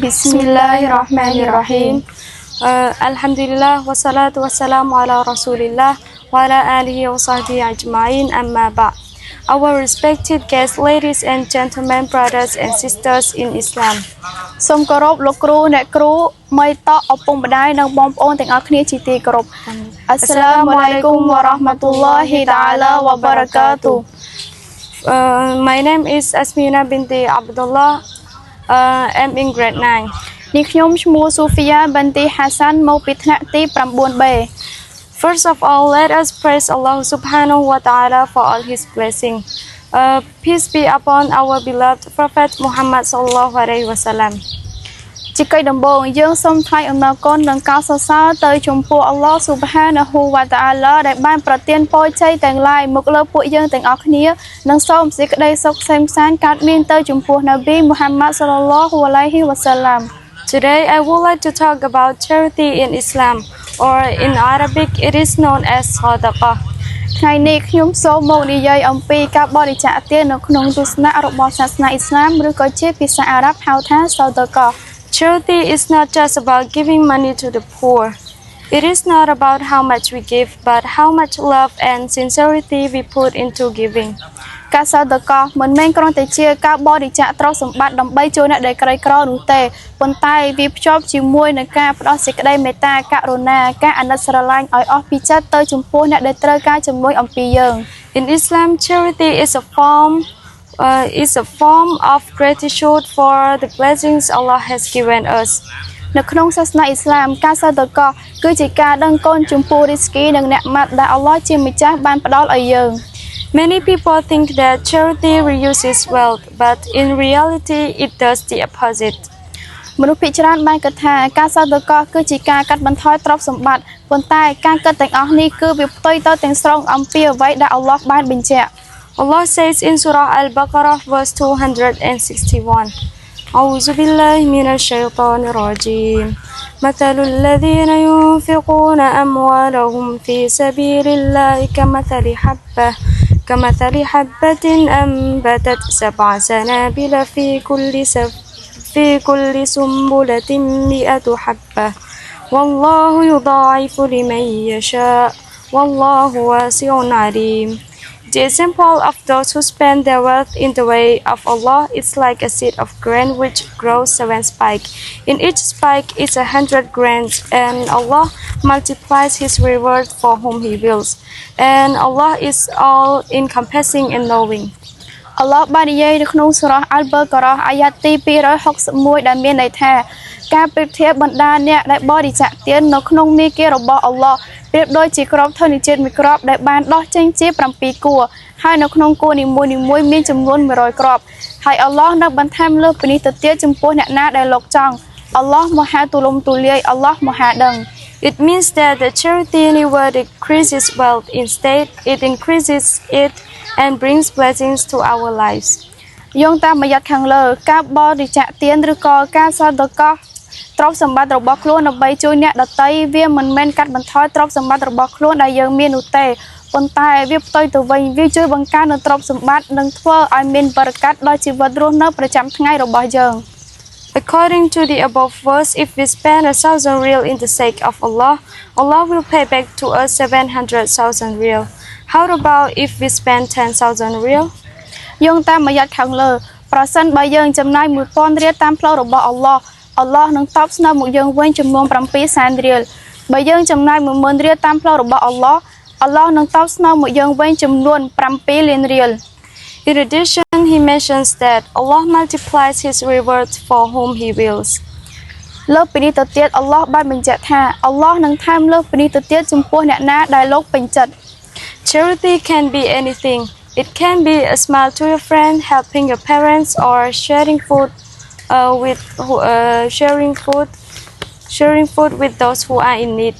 Bismillahirrahmanirrahim. Alhamdulillah wassalatu wassalamu ala rasulillah wa ala alihi wa sahbihi ajma'in amma ba'. Our respected guests, ladies and gentlemen, brothers and sisters in Islam. សូមគោរពលោកគ្រូអ្នកគ្រូម៉ៃតឪពុកម្ដាយនិងបងប្អូនទាំងអស់គ្នាជាទីគោរព Assalamu alaikum wa rahmatullahi ta'ala wa barakatuh. My name is Asmina binti Abdullah. I'm in grade 9. នេះខ្ញុំឈ្មោះ Sufia binti Hasan មកពីថ្នាក់ទី 9B. First of all, let us praise Allah subhanahu wa ta'ala for all his blessing. Peace be upon our beloved Prophet Muhammad sallallahu alaihi wasallam. ជាកិច្ចដំបូងយើងសូមថ្លែងអំណរគុណនិងការសរសើរទៅចំពោះ Allah subhanahu wa ta'ala ដែលបានប្រទានពរជ័យទាំងឡាយមកលើពួកយើងទាំងអស់គ្នានិងសូមសេចក្តីសុខសេមសានកើតមានទៅចំពោះនប៊ី Muhammad sallallahu alaihi wasallam. Today I would like to talk about charity in Islam, or in Arabic it is known as sadaqah. ថ្ងៃនេះខ្ញុំសូមមកនិយាយអំពីការបរិច្ចាគទាននៅក្នុងទស្សនៈរបស់សាសនាអ៊ីស្លាមឬក៏ជាភាសាអារ៉ាប់ហៅថា sadaqah. Charity is not just about giving money to the poor. It is not about how much we give, but how much love and sincerity we put into giving. ការ sadaqah មិនមែនគ្រាន់តែជាការបរិច្ចាគទ្រព្យសម្បត្តិដើម្បីជួយអ្នកដែលក្រីក្រនោះទេប៉ុន្តែវាភ្ជាប់ជាមួយនឹងការផ្ដល់សេចក្តីមេត្តាករុណាការអាណិតស្រឡាញ់ឲ្យអស់ពីចិត្តទៅចំពោះអ្នកដែលត្រូវការជំនួយអំពីយើង In Islam, charity is a form of gratitude for the blessings Allah has given us. នៅក្នុងសាសនាអ៊ីស្លាមការ sadaqah គឺជាការដឹងគុណចំពោះរីស្គីនិងអ្នកម៉ាត់ដែលអល់ឡោះជាម្ចាស់បានផ្ដល់ឲ្យយើង Many people think that charity reduces wealth, but in reality it does the opposite. មនុស្សភាគច្រើនបានគិតថាការ sadaqah គឺជាការកាត់បន្ថយទ្រព្យសម្បត្តិប៉ុន្តែការគិតទាំងអស់នេះគឺវាផ្ទុយទៅទាំងស្រុងអំពីអ្វីដែលអល់ឡោះបានបញ្ជាក់ Allah says in Surah Al-Baqarah verse 261. أعوذ بالله من الشيطان الرجيم. مثل الذين ينفقون أموالهم في سبيل الله كمثل حبة أنبتت 7 سنابل في كل سنبلة 100 حبة والله يضاعف لمن يشاء والله واسع عليم. The example of those who spend their wealth in the way of Allah is like a seed of grain which grows 7 spikes. In each spike is 100 grains, and Allah multiplies His reward for whom He wills. And Allah is all-encompassing and knowing. Allah បាននិយាយនៅក្នុងសូរ៉ា Al-Baqarah អាយ៉ាតទី 261 ដែលមានន័យថាការប្រៀបធៀបបណ្ដាអ្នកដែលបរិច្ចាគទាននៅក្នុងមាគ៌ារបស់អល់ឡោះប្រៀបដូចជាក្របធនជាតិមួយក្របដែលបានដោះចេញជា7គួរហើយនៅក្នុងគួរនីមួយៗមានចំនួន100គ្រាប់ហើយអល់ឡោះនៅបន្ថែមលើសពីនេះទៅទៀតចំពោះអ្នកណាដែលលោកចង់អល់ឡោះមហាទូលំទូលាយអល់ឡោះមហាដឹង It means that the charity never decreases wealth. Instead, it increases it and brings blessings to our lives. យោងតាមអាយ៉ាតខាងលើការបរិច្ចាគទានឬក៏ការ sadaqah ទ្រព្យសម្បត្តិរបស់ខ្លួនដើម្បីជួយអ្នកដទៃវាមិនមែនកាត់បន្ថយទ្រព្យសម្បត្តិរបស់ខ្លួនដែលយើងមាននោះទេប៉ុន្តែវាផ្ទុយទៅវិញវាជួយបង្កើននូវទ្រព្យសម្បត្តិនិងធ្វើឲ្យមានបរិកាត់ដល់ជីវិតរស់នៅប្រចាំថ្ងៃរបស់យើង According to the above verse, if we spend 1,000 riyal in the sake of Allah, Allah will pay back to us 700,000 riyal. How about if we spend 10,000 riyal? យោងតាមអាយ៉ាតខាងលើប្រសិនបើយើងចំណាយ 1000 រៀលតាមផ្លូវរបស់អល់ឡោះអល់ឡោះនឹងតបស្នើមកយើងវិញចំនួន 7 សែនរៀលបើយើងចំណាយ 10000 រៀលតាមផ្លូវរបស់អល់ឡោះអល់ឡោះនឹងតបស្នើមកយើងវិញចំនួន 7 លានរៀល In addition, he mentions that Allah multiplies his rewards for whom he wills. លើសពីនេះទៅទៀតអល់ឡោះបានបញ្ជាក់ថាអល់ឡោះនឹងថែមលើសពីនេះទៅទៀតចំពោះអ្នកណាដែលលោកពេញចិត្ត Charity can be anything. It can be a smile to your friend, helping your parents, or sharing food with those who are in need.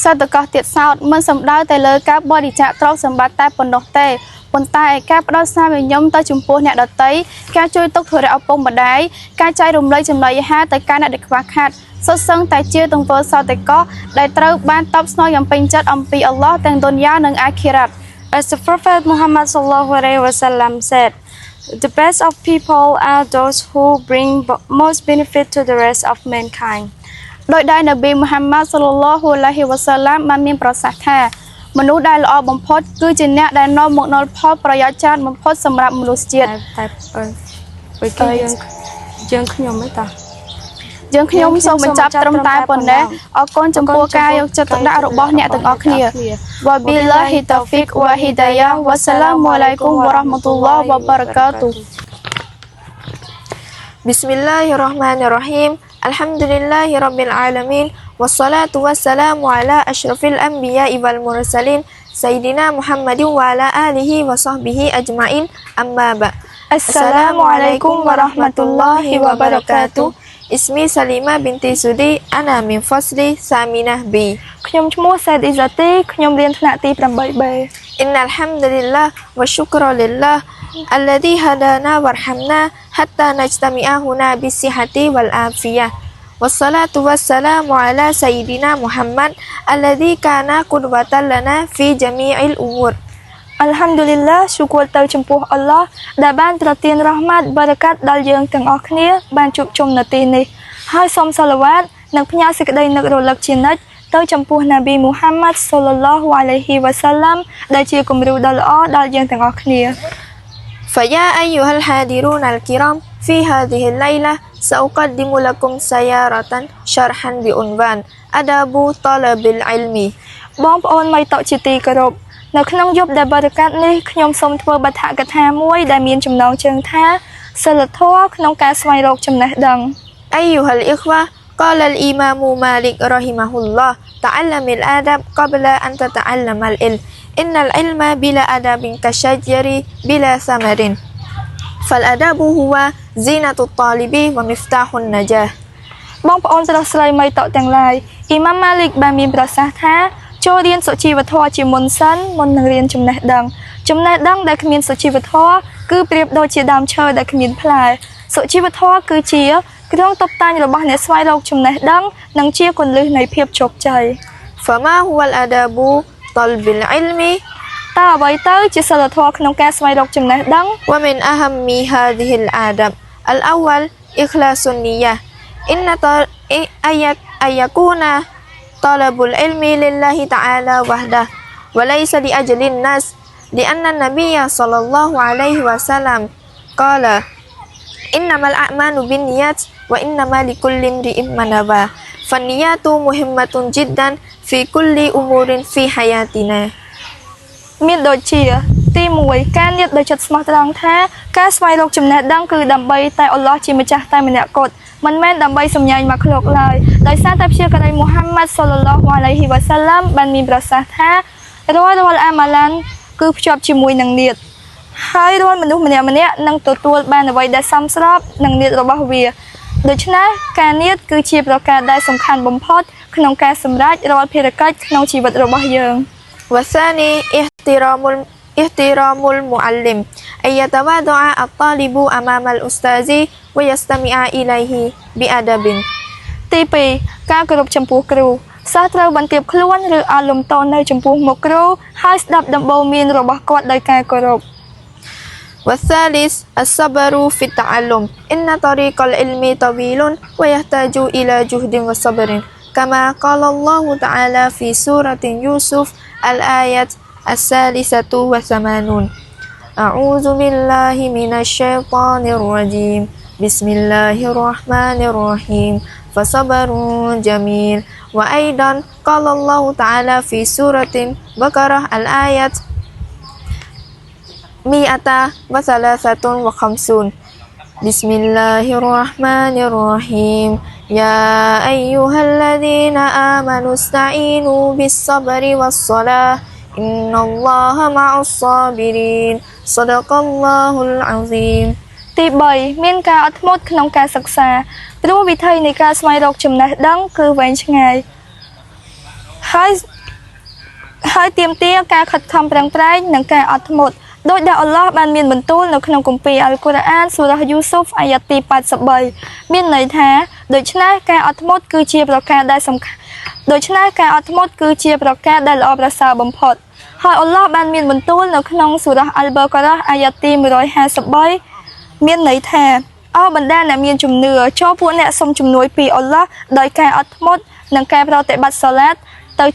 sadaqah ទៀតសោតមិនសំដៅតែលើការបរិច្ចាគទ្រព្យសម្បត្តិតែប៉ុណ្ណោះទេប៉ុន្តែការផ្ដល់ស្នាមញញឹមទៅចំពោះអ្នកដទៃការជួយទុកធុរៈឪពុកម្ដាយការចែករំលែកចំណីអាហារទៅកាន់អ្នកដែលខ្វះខាតសុទ្ធសឹងតែជាទង្វើ sadaqah ដែលត្រូវបានតបស្នងយ៉ាងពេញចិត្តអំពីអល់ឡោះទាំងឌុនយ៉ានិងអាខិរ៉ាត់ As the Prophet Muhammad sallallahu alaihi wasallam said, The best of people are those who bring most benefit to the rest of mankind. ដោយដែលនប៊ីមូហាម៉ាត់សល្លឡោះអាឡៃហ៊ីវ៉ាសាឡាមបានមានប្រសាសន៍ថាមនុស្សដែលល្អបំផុតគឺជាអ្នកដែលនាំមកនូវផលប្រយោជន៍ច្រើនបំផុតសម្រាប់មនុស្សជាតិ តែពេលគេយើងខ្ញុំឯតា យើងខ្ញុំសូមបញ្ចប់ត្រឹមតែប៉ុណ្ណេះអរគុណចំពោះការយកចិត្តទុកដាក់របស់អ្នកទាំងអស់គ្នាវ៉ាប៊ីឡាហ៊ីតាហ្វីកវ៉ាហ៊ីដាយ៉ាវ៉ាសាឡាមអាឡៃគុំវ៉ារ៉ាហ្មាតុលឡោះវ៉ាបារកាតុ Bismillahirrahmanirrahim. Alhamdulillahirabbil alamin. Wassalatu wassalamu ala asyrafil anbiya'i wal mursalin sayyidina Muhammadin wa ala alihi wa sahbihi ajma'in. Amma ba. Assalamualaikum warahmatullahi wabarakatuh. Ismi Salima binti Sudi. Ana min fasli Saminah B. ខ្ញុំឈ្មោះសេតអ៊ីហ្សាទីខ្ញុំរៀនថ្នាក់ទី 8B Innal hamdalillah wa syukra lillah alladzi hadana warhamna hatta najtami'a huna bisihhati wal afiyah. Wassalatu wassalamu ala sayyidina Muhammad alladzi kana qudwatan lana fi jami'il umur. Alhamdulillah ឈូគរទៅចំពោះអល់ឡោះដែលបានប្រទានរ៉ហ្មាត់បារកាត់ដល់យើងទាំងអស់គ្នាបានជួបជុំនៅទីនេះហើយសូមសាឡាវ៉ាតនិងផ្ញើសេចក្តីនឹករលឹកជានិច្ចទៅចំពោះនប៊ីមូហាម៉ាត់សល្លឡោះអាឡៃហ៊ីវ៉ាសាឡាមដែលជាគំរូដ៏ល្អដល់យើងទាំងអស់គ្នា فيا أيها الحاضرون الكرام في هذه الليلة سأقدم لكم سيارة شرحا بعنوان أداب طلب العلم បងប្អូនមកតជាទីគោរពនៅក្នុងយប់ដែលបារកាត់នេះខ្ញុំសូមធ្វើបទកថាមួយដែលមានចំណងជើងថាសិលធម៌ក្នុងការស្វែងរកចំណេះដឹង أيها الإخوة قال الإمام مالك رحمه الله تعلم الآداب قبل أن تتعلم العلم إن العلم بلا أدب كالشجر بلا ثمر فالأدب هو زينة الطالب ومفتاح النجاح បងប្អូនស្រុះស្រីមីតទាំងឡាយអ៊ីម៉ាំម៉ាលីកបានមានប្រសាសន៍ថាចូលរៀនសុជីវធម៌ជាមុនសិនមុននឹងរៀនចំណេះដឹងដែលគ្មានសុជីវធម៌គឺប្រៀបដូចជាដើមឈើដែលគ្មានផ្លែសុជីវធម៌គឺជាគ្រឿងតុបតែងរបស់អ្នកស្វែងរកចំណេះដឹងនិងជាគន្លឹះនៃភាពជោគជ័យ فما هو الأدب طلب العلم តើអ្វីទៅជាសិលធម៌ក្នុងការស្វែងរកចំណេះដឹង ومن أهم هذه الآداب الأول إخلاص النية أن يكون طلب العلم لله تعالى وحده وليس لأجل الناس لأن النبي صلى الله عليه وسلم قال إنما الأعمال بالنيات وإنما لكل امرئ ما نوى فالنيات مهمة جدا في كل أمور في حياتنا មានដូចជាទី1ការនិយាយដោយចិត្តស្មោះត្រង់ថាការស្វែងរកចំណេះដឹងគឺដើម្បីតែអល់ឡោះជាម្ចាស់តែម្នាក់គត់មិនមែនដើម្បីសម្ញែងមកឃ្លោកឡើយដោយសារតែព្យាការីមូហាម៉ាត់សល្លឡោះអាឡៃហ៊ីវ៉ាសាឡាមបានមានប្រសាសន៍ថារាល់អាម៉ាឡានគឺភ្ជាប់ជាមួយនឹងនៀតហើយរាល់មនុស្សម្នាក់នឹងទទួលបានអ្វីដែលសមស្របនឹងនៀតរបស់វាដូច្នេះការនៀតគឺជាប្រការដែលសំខាន់បំផុតក្នុងការសម្រេចរាល់ភារកិច្ចក្នុងជីវិតរបស់យើង والثاني احترام المعلم أن يتواضع الطالب أمام الأستاذ ويستمع إليه بأدب ទី2ការគោរពចំពោះគ្រូសិស្សត្រូវបន្ទាបខ្លួនឬអាលំតននៅចំពោះមុខគ្រូហើយស្ដាប់ដំបូន្មានរបស់គាត់ដោយការគោរព والثالث الصبر في التعلم إن طريق العلم طويل ويحتاج إلى جهد وصبر كما قال الله تعالى في سورة يوسف الآية 83 أعوذ بالله من الشيطان الرجيم بسم الله الرحمن الرحيم فصبر جميل وأيضا قال الله تعالى في سورة بقرة الآية 153 بسم الله الرحمن الرحيم يا أيها الذين آمنوا استعينوا بالصبر والصلاة إن الله مع الصابرين صدق الله العظيم ទី3មានការអត់ធ្មត់ក្នុងការសិក្សាព្រោះវិធីនៃការស្វែងរកចំណេះដឹងគឺវែងឆ្ងាយហើយទាមទារការខិតខំប្រឹងប្រែងនិងការអត់ធ្មត់ដោយដែលអល់ឡោះបានមានបន្ទូលនៅក្នុងគម្ពីរអល់កុរអានសូរ៉ាយូស៊ុហ្វអាយ៉ាត់ទី 83 មានន័យថាដូច្នេះការអត់ធ្មត់គឺជាប្រការដែលសំខាន់ដែលល្អប្រសើរបំផុតហើយអល់ឡោះបានមានបន្ទូលនៅក្នុងសូរ៉ាអល់បករ៉ាអាយ៉ាត់ទី 153 មានន័យថាអោបណ្ដាអ្នកមានជំនឿចូលពួកអ្នកសុំជំនួយពីអល់ឡោះដោយការអត់ធ្មត់និងការប្រតិបត្តិសាឡាតទៅ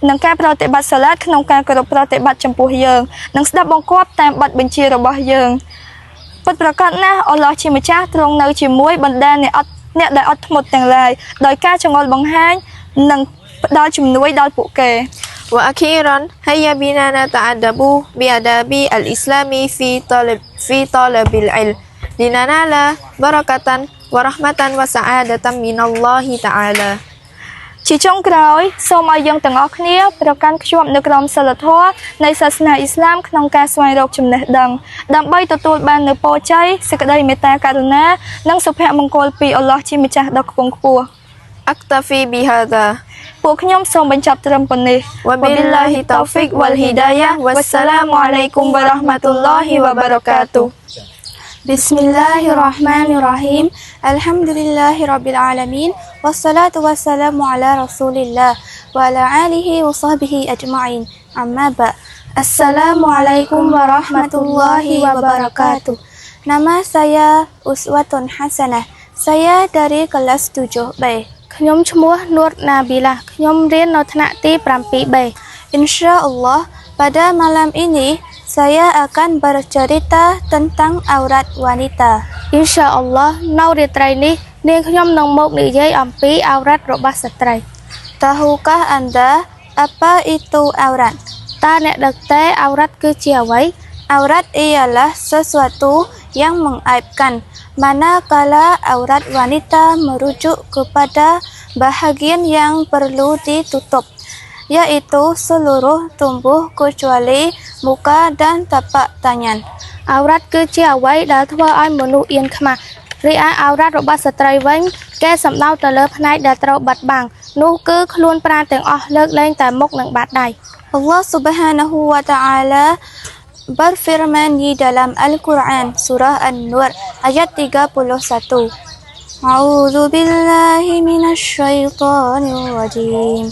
នឹងការប្រតិបត្តិសាឡាតក្នុងការគោរពប្រតិបត្តិចំពោះយើងនិងស្ដាប់បង្គាប់តាមបទបញ្ជារបស់យើងពិតប្រាកដណាស់អល់ឡោះជាម្ចាស់ទ្រង់នៅជាមួយបណ្ដាអ្នកដែលអត់ធ្មត់ទាំងឡាយដោយការចងល់បង្ហាញនិងផ្ដល់ជំនួយដល់ពួកគេ وأخيرا هيا بنا نتأدب بآداب الإسلام في طلب العلم لننال بركة ورحمة وسعادة من الله تعالى ជាចុងក្រោយសូមឲ្យយើងទាំងអស់គ្នាប្រកាន់ខ្ជាប់នូវក្រមសីលធម៌នៃសាសនាអ៊ីស្លាមក្នុងការស្វែងរកចំណេះដឹងដើម្បីទទួលបាននូវពរជ័យសេចក្តីមេត្តាករុណានិងសុភមង្គលពីអល់ឡោះជាម្ចាស់ដ៏ខ្ពង់ខ្ពស់ أكتفي بهذا ពួកខ្ញុំសូមបញ្ចប់ត្រឹមប៉ុណ្នេះ وبالله التوفيق والهداية والسلام عليكم ورحمة الله وبركاته بسم الله الرحمن الرحيم الحمد لله رب العالمين والصلاة والسلام على رسول الله وعلى آله وصحبه أجمعين أما بعد السلام عليكم ورحمة الله وبركاته Nama saya Uswatun Hasanah saya dari kelas 7B ខ្ញុំឈ្មោះ Nur Nabilah ខ្ញុំរៀននៅថ្នាក់ទី 7B InsyaAllah pada malam ini saya akan bercerita tentang aurat wanita InsyaAllah នៅរាត្រីនេះនាងខ្ញុំនឹងមកនិយាយអំពីឱរ៉ាត់របស់ស្ត្រី Tahukah Anda apa itu aurat តើអ្នកដឹងទេឱរ៉ាត់គឺជាអ្វី Aurat ialah sesuatu yang mengaibkan manakala aurat wanita merujuk kepada bahagian yang perlu ditutup yaitu seluruh tubuh kecuali muka dan tapak tangan ឱរ៉ាត់គឺជាអ្វីដែលធ្វើឲ្យមនុស្សអៀនខ្មាស់រីឯឱរ៉ាត់របស់ស្ត្រីវិញគេសំដៅទៅលើផ្នែកដែលត្រូវបាត់បង់នោះគឺខ្លួនប្រាណទាំងអស់លើកលែងតែមុខនិងបាតដៃ Allah Subhanahu wa taala berfirman di dalam Al-Quran surah An-Nur ayat 31 A'udzu billahi minasy syaithanir rajim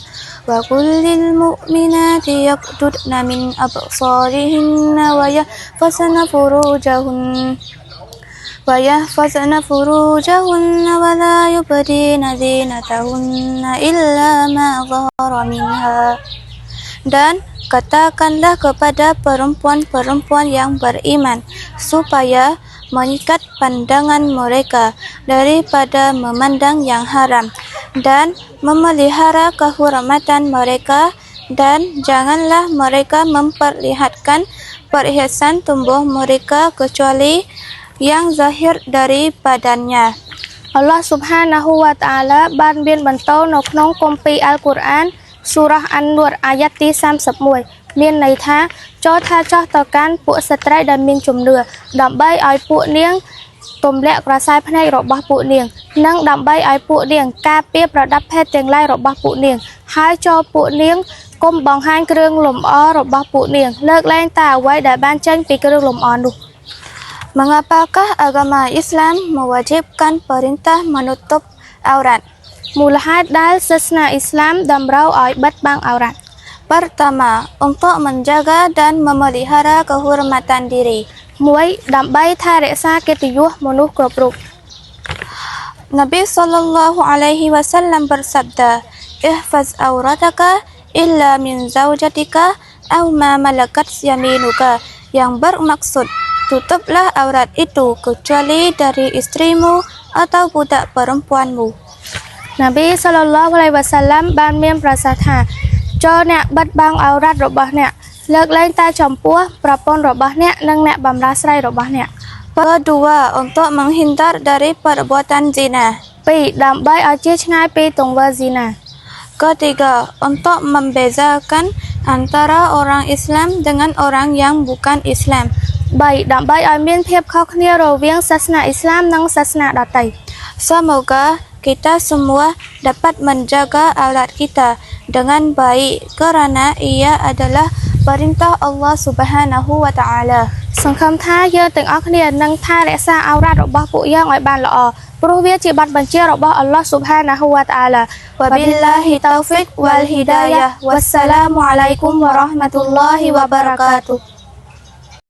wa qul lil mu'minati yaghdudna min absarihinna wa yahfazna furujahunna wa la yubdina zinatahunna illa ma dhahara minha dan katakanlah kepada perempuan-perempuan yang beriman supaya mengikat pandangan mereka daripada memandang yang haram dan memelihara kehormatan mereka dan janganlah mereka memperlihatkan perhiasan tubuh mereka kecuali yang zahir dari badannya Allah Subhanahu wa taala បានមានបន្តនៅក្នុងគម្ពីរ Al-Quran Surah An-Nur អាយ៉ាត់ទី 31 មានន័យថាចូលថាចោះទៅកាន់ពួកស្ត្រីដែលមានជំនឿដើម្បីឲ្យពួកនាងទម្លាក់ក្រសែភ្នែករបស់ពួកនាងនិងដើម្បីឲ្យពួកនាងការពារប្រដាប់ភេទទាំងឡាយរបស់ពួកនាងហើយចូលពួកនាងកុំបង្ហាញគ្រឿងលម្អរបស់ពួកនាងលើកលែងតែអ្វីដែលបានចេញពីគ្រឿងលម្អនោះ Mengapakah agama Islam mewajibkan perintah menutup aurat មូលហេតុដែលសាសនាអ៊ីស្លាមតម្រូវឲ្យបិទបាំងឱរ៉ាត់ Pertama untuk menjaga dan memelihara kehormatan diri 1ដើម្បីថែរក្សាកិត្តិយសមនុស្សគ្រប់រូប Nabi sallallahu alaihi wasallam bersabda ihfaz aurataka illa min zaujatika aw ma malakat yaminuka yang bermaksud tutuplah aurat itu kecuali dari istrimu atau budak perempuanmu Nabi sallallahu alaihi wasallam បានមានប្រសាសន៍ថាចូលអ្នកបិទបាំងឱរ៉ាត់របស់អ្នកលើកលែងតែចំពោះប្រពន្ធរបស់អ្នកនិងអ្នកបម្រើស្រីរបស់អ្នក Kedua untuk menghindar dari perbuatan zina 2ដើម្បីឲ្យជៀសឆ្ងាយពីទង្វើ zina Ketiga untuk membezakan antara orang Islam dengan orang yang bukan Islam 3ដើម្បីឲ្យមានភាពខុសគ្នារវាងសាសនាអ៊ីស្លាមនិងសាសនាដទៃ Semoga kita semua dapat menjaga aurat kita dengan baik kerana ia adalah perintah Allah Subhanahu wa taala សង្ឃឹមថាយើងទាំងអស់គ្នានឹងថែរក្សាឱរ៉ាត់របស់ពួកយើងឲ្យបានល្អព្រោះវាជាបទបញ្ជារបស់ Allah Subhanahu wa taala Wabillahi taufiq wal hidayah wassalamu alaikum warahmatullahi wabarakatuh